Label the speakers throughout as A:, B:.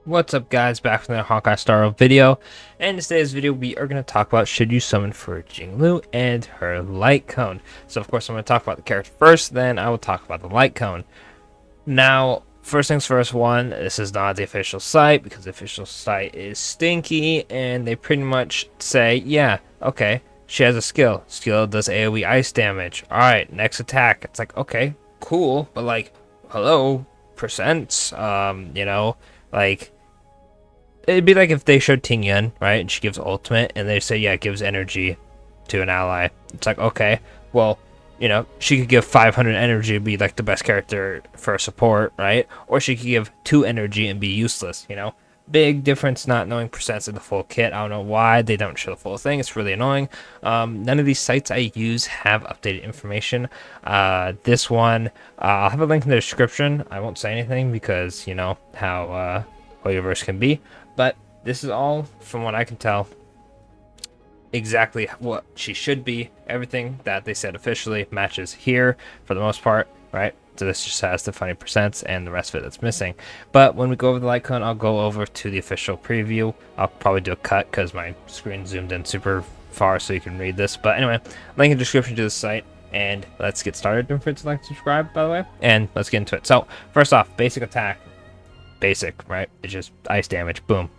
A: What's up, guys? Back from the Honkai Star video. And in today's video we are going to talk about should you summon for Jingliu and her light cone. So of course I'm going to talk about the character first, then I will talk about the light cone. Now, first things first, this is not the official site because the official site is stinky and they pretty much say, yeah, okay, she has a skill does AoE ice damage, alright, next attack. It's like, okay, cool, but like, hello, percents, like, it'd be like if they showed Ting Yun, right, and she gives ultimate, and they say, yeah, it gives energy to an ally. It's like, okay, well, she could give 500 energy and be like the best character for support, right? Or she could give 2 energy and be useless, Big difference not knowing percents of the full kit. I don't know why they don't show the full thing. It's really annoying. None of these sites I use have updated information. This one, I'll have a link in the description. I won't say anything because, you know, how Hoyoverse can be. But this is all, from what I can tell, exactly what she should be. Everything that they said officially matches here for the most part, right? So this just has the funny percents and the rest of it that's missing. But when we go over the light cone, I'll go over to the official preview. I'll probably do a cut because my screen zoomed in super far so you can read this. But anyway, link in the description to the site. And let's get started. Don't forget to like and subscribe, by the way. And let's get into it. So first off, basic attack. Basic, right? It's just ice damage. Boom.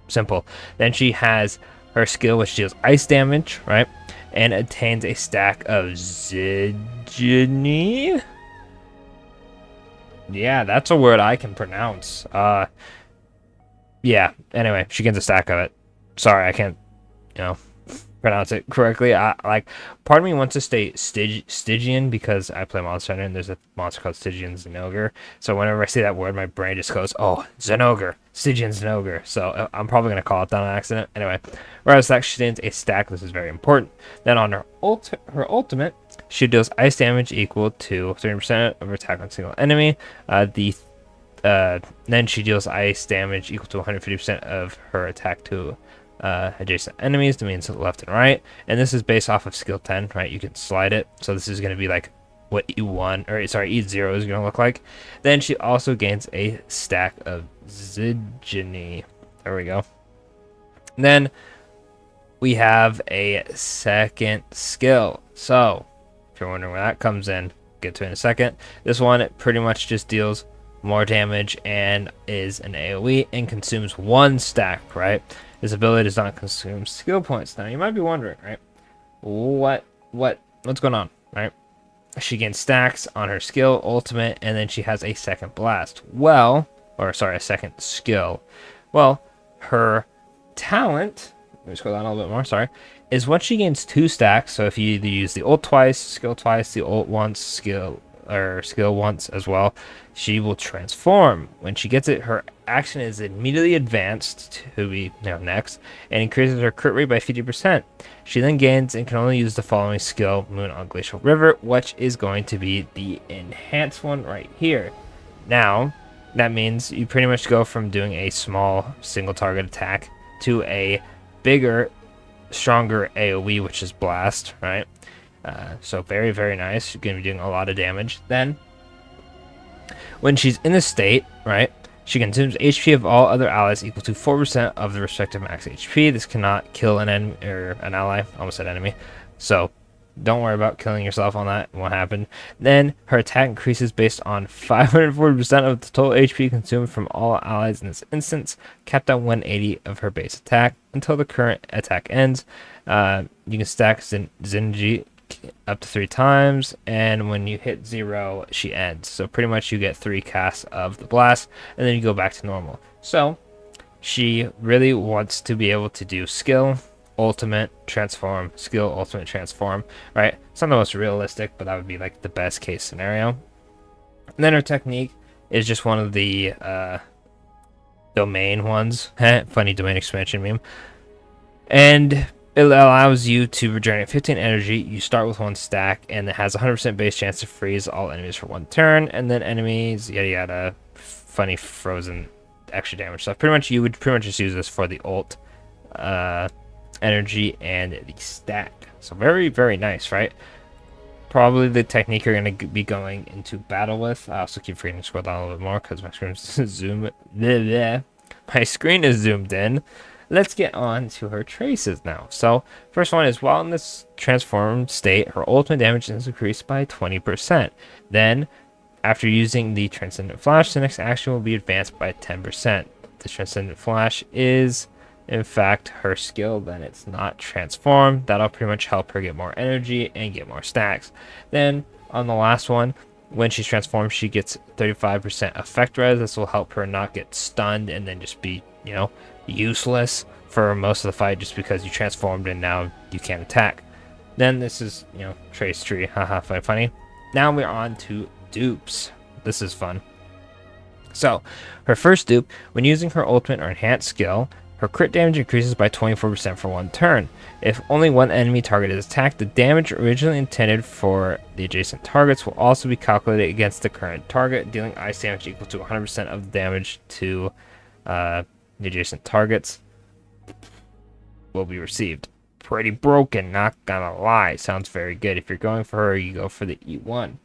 A: Simple. Then she has her skill, which deals ice damage, right? And attains a stack of Zidgeny. Yeah, that's a word I can pronounce. Yeah, anyway, she gets a stack of it. Sorry, I can't, pronounce it correctly. Part of me wants to stay Stygian because I play Monster Hunter and there's a monster called Stygian Zenogre. So whenever I see that word, my brain just goes, oh, Zenogre, Stygian Zenogre. So I'm probably going to call it that on accident. Anyway, whereas that she gains a stack, this is very important. Then on her ultimate, she deals ice damage equal to 30% of her attack on a single enemy. Then she deals ice damage equal to 150% of her attack to adjacent enemies. That means left and right. And this is based off of skill 10, right? You can slide it. So this is going to be like what E1, or sorry, E0 is going to look like. Then she also gains a stack of Zidgeny. There we go. And then we have a second skill. So if you're wondering where that comes in, get to it in a second. This one, it pretty much just deals more damage and is an AoE and consumes 1 stack, right? This ability does not consume skill points. Now you might be wondering, right? What's going on, right? She gains stacks on her skill, ultimate, and then she has a second blast. A second skill. Well, her talent, let me scroll down a little bit more, sorry, is once she gains 2 stacks, so if you either use the ult twice, skill twice, the ult once, skill once as well, she will transform. When she gets it, her action is immediately advanced to be next and increases her crit rate by 50%. She then gains and can only use the following skill, Moon on Glacial River, which is going to be the enhanced one right here. Now, that means you pretty much go from doing a small single target attack to a bigger, stronger AoE, which is Blast, right? So very, very nice. You're going to be doing a lot of damage. Then, when she's in this state, right, she consumes HP of all other allies equal to 4% of the respective max HP. This cannot kill an enemy or an ally. Almost said enemy. So don't worry about killing yourself on that. It won't happen. Then her attack increases based on 540% of the total HP consumed from all allies in this instance, capped at 180 of her base attack until the current attack ends. You can stack Zenji up to 3 times, and when you hit 0, she ends. So pretty much you get 3 casts of the blast, and then you go back to normal. So she really wants to be able to do skill, ultimate, transform, skill, ultimate, transform, right? It's not the most realistic, but that would be like the best case scenario. And then her technique is just one of the domain ones. Funny domain expansion meme. And it allows you to regenerate 15 energy. You start with 1 stack, and it has a 100% base chance to freeze all enemies for 1 turn, and then enemies, yada yada, funny frozen extra damage stuff. You would pretty much just use this for the ult, energy, and the stack. So very, very nice, right? Probably the technique you're going to be going into battle with. I also keep forgetting to scroll down a little bit more because my screen's zoom. Bleh, bleh. my screen is zoomed in. Let's get on to her traces now. So, first one is while in this transformed state, her ultimate damage is increased by 20%. Then, after using the Transcendent Flash, the next action will be advanced by 10%. The Transcendent Flash is, in fact, her skill, then it's not transformed. That'll pretty much help her get more energy and get more stacks. Then, on the last one, when she's transformed, she gets 35% effect res. This will help her not get stunned and then just be, useless for most of the fight just because you transformed and now you can't attack. Then this is, trace tree. Haha, funny. Now we're on to dupes. This is fun. So, her first dupe, when using her ultimate or enhanced skill, her crit damage increases by 24% for one turn. If only one enemy target is attacked, the damage originally intended for the adjacent targets will also be calculated against the current target, dealing ice damage equal to 100% of the damage to the adjacent targets will be received. Pretty broken, not gonna lie. Sounds very good. If you're going for her, you go for the E1.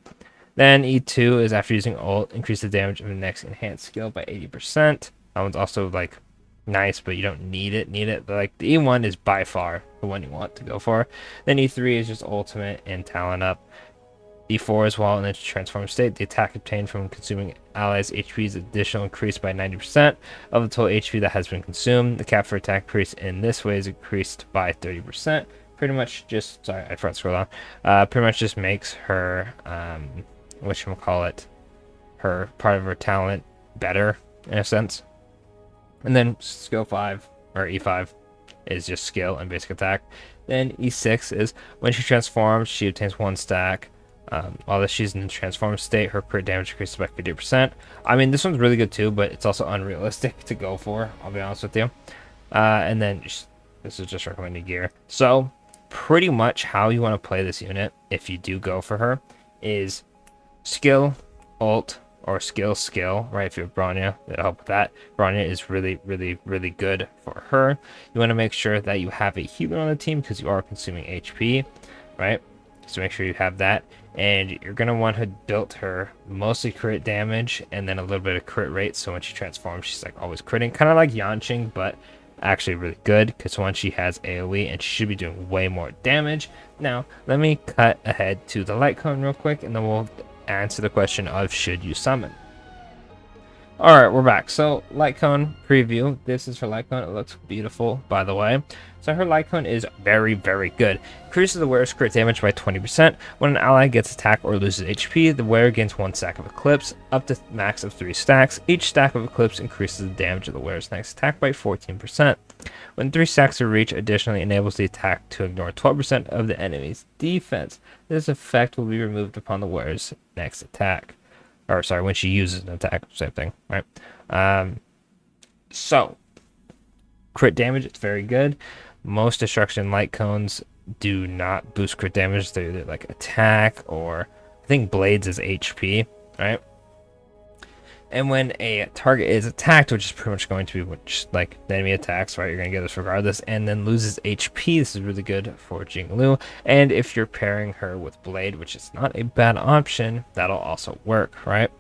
A: Then E2 is after using ult, increase the damage of the next enhanced skill by 80%. That one's also nice, but you don't need it. But the E1 is by far the one you want to go for. Then E3 is just ultimate and talent up. E4 as well in the transformed state. The attack obtained from consuming allies' HP is additional increased by 90% of the total HP that has been consumed. The cap for attack increase in this way is increased by 30%. Pretty much just, sorry, I forgot to scroll down. Pretty much just makes her, whatchamacallit, her part of her talent better in a sense. And then skill 5, or E5, is just skill and basic attack. Then E6 is when she transforms, she obtains 1 stack. While she's in the transformed state, her crit damage increases by 50%. I mean, this one's really good too, but it's also unrealistic to go for, I'll be honest with you. And then this is just recommended gear. So, pretty much how you want to play this unit, if you do go for her, is skill, ult, or skill, right? If you have Bronya, it'll help with that. Bronya is really, really, really good for her. You want to make sure that you have a healer on the team because you are consuming HP, right? So make sure you have that. And you're going to want to build her mostly crit damage and then a little bit of crit rate. So when she transforms, she's always critting. Kind of like Yanqing, but actually really good because once she has AoE and she should be doing way more damage. Now, let me cut ahead to the light cone real quick and then we'll answer the question of should you summon. Alright, we're back. So, light cone preview. This is her light cone. It looks beautiful, by the way. So, her light cone is very, very good. Increases the wearer's crit damage by 20%. When an ally gets attacked or loses HP, the wearer gains 1 stack of Eclipse, up to max of 3 stacks. Each stack of Eclipse increases the damage of the wearer's next attack by 14%. When 3 stacks are reached, additionally enables the attack to ignore 12% of the enemy's defense. This effect will be removed upon the wearer's next attack. Or sorry, when she uses an attack, same thing, right? So, crit damage, it's very good. Most destruction light cones do not boost crit damage. They're either attack or I think blades is HP, right? And when a target is attacked, which is pretty much going to be the enemy attacks, right? You're going to get this regardless, and then loses HP. This is really good for Jingliu. And if you're pairing her with Blade, which is not a bad option, that'll also work, right?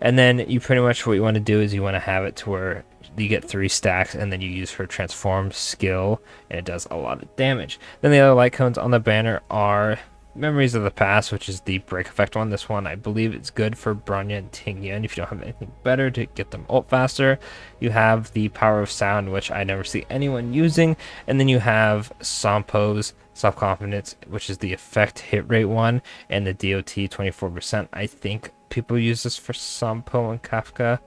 A: And then you pretty much what you want to do is you want to have it to where you get 3 stacks, and then you use her transform skill, and it does a lot of damage. Then the other light cones on the banner are Memories of the Past, which is the break effect one. This one, I believe it's good for Bronya and Tingyun if you don't have anything better to get them ult faster. You have the Power of Sound, which I never see anyone using. And then you have Sampo's Self-Confidence, which is the effect hit rate one, and the DOT 24%. I think people use this for Sampo and Kafka.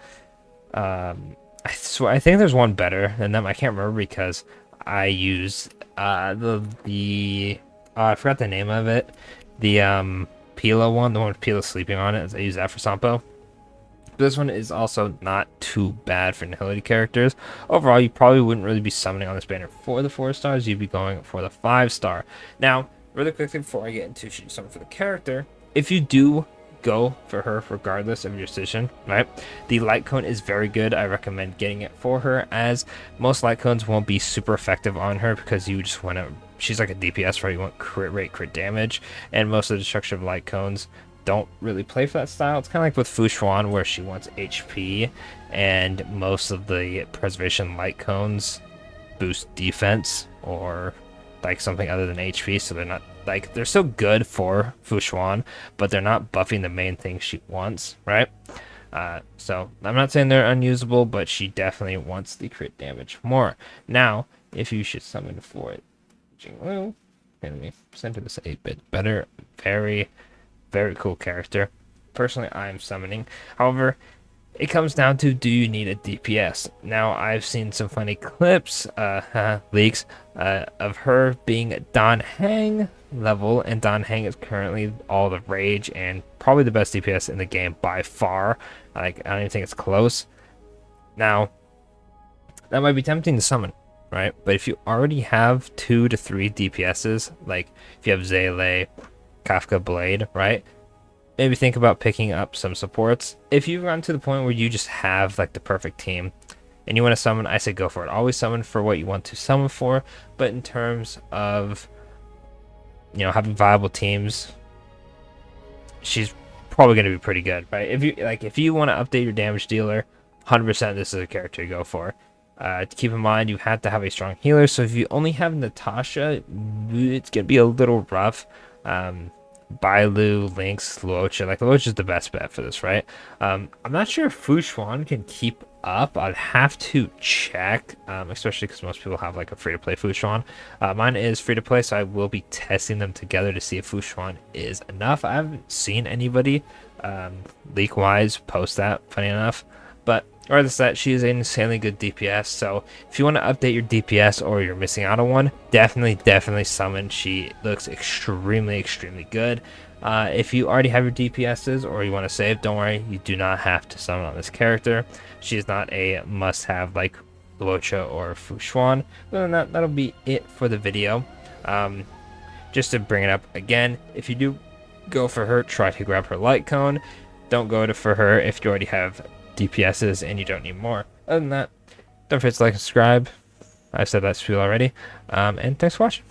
A: I think there's one better than them. I can't remember because I use I forgot the name of it. The Pila one, the one with Pila sleeping on it. I use that for Sampo. This one is also not too bad for Nihility characters. Overall, you probably wouldn't really be summoning on this banner for the 4 stars. You'd be going for the 5 star. Now, really quickly before I get into should you summon for the character, if you do go for her regardless of your decision, right? The light cone is very good. I recommend getting it for her, as most light cones won't be super effective on her because you just want to, she's like a DPS, right? You want crit rate, crit damage, and most of the destruction of light cones don't really play for that style. It's kind of like with Fu Xuan, where she wants HP, and most of the preservation light cones boost defense or like something other than HP, so they're not like, they're still good for Fu Xuan, but they're not buffing the main thing she wants, right? So I'm not saying they're unusable, but she definitely wants the crit damage more. Now, if you should summon for it, Jingliu, let me center this 8-bit better. Very, very cool character. Personally, I'm summoning. However, it comes down to, do you need a DPS? Now, I've seen some funny clips, leaks, of her being Dan Heng level, and Dan Heng is currently all the rage and probably the best DPS in the game by far. Like, I don't even think it's close. Now, that might be tempting to summon, right? But if you already have 2 to 3 DPSs, like if you have Zele, Kafka Blade, right? Maybe think about picking up some supports. If you've gotten to the point where you just have like the perfect team and you want to summon, I say go for it. Always summon for what you want to summon for. But in terms of, you know, having viable teams, she's probably going to be pretty good, right? If you want to update your damage dealer, 100% this is a character to go for. To keep in mind, you have to have a strong healer. So if you only have Natasha, it's going to be a little rough. Bailu, Lynx, Luocha. Like, Luocha is the best bet for this, right? I'm not sure if Fu Xuan can keep up. I'd have to check, especially because most people have like a free-to-play Fu Xuan. Mine is free-to-play, so I will be testing them together to see if Fu Xuan is enough. I haven't seen anybody leak-wise post that, funny enough. But regardless of that, she is an insanely good DPS. So if you want to update your DPS or you're missing out on one, definitely summon. She looks extremely good. If you already have your DPSs or you want to save, don't worry, you do not have to summon on this character. She is not a must-have like Luocha or Fu Xuan. Other than that, that'll be it for the video. Just to bring it up again, if you do go for her, try to grab her light cone. Don't go for her if you already have DPSs and you don't need more. Other than that, don't forget to like and subscribe. I've said that spiel already. And thanks for watching.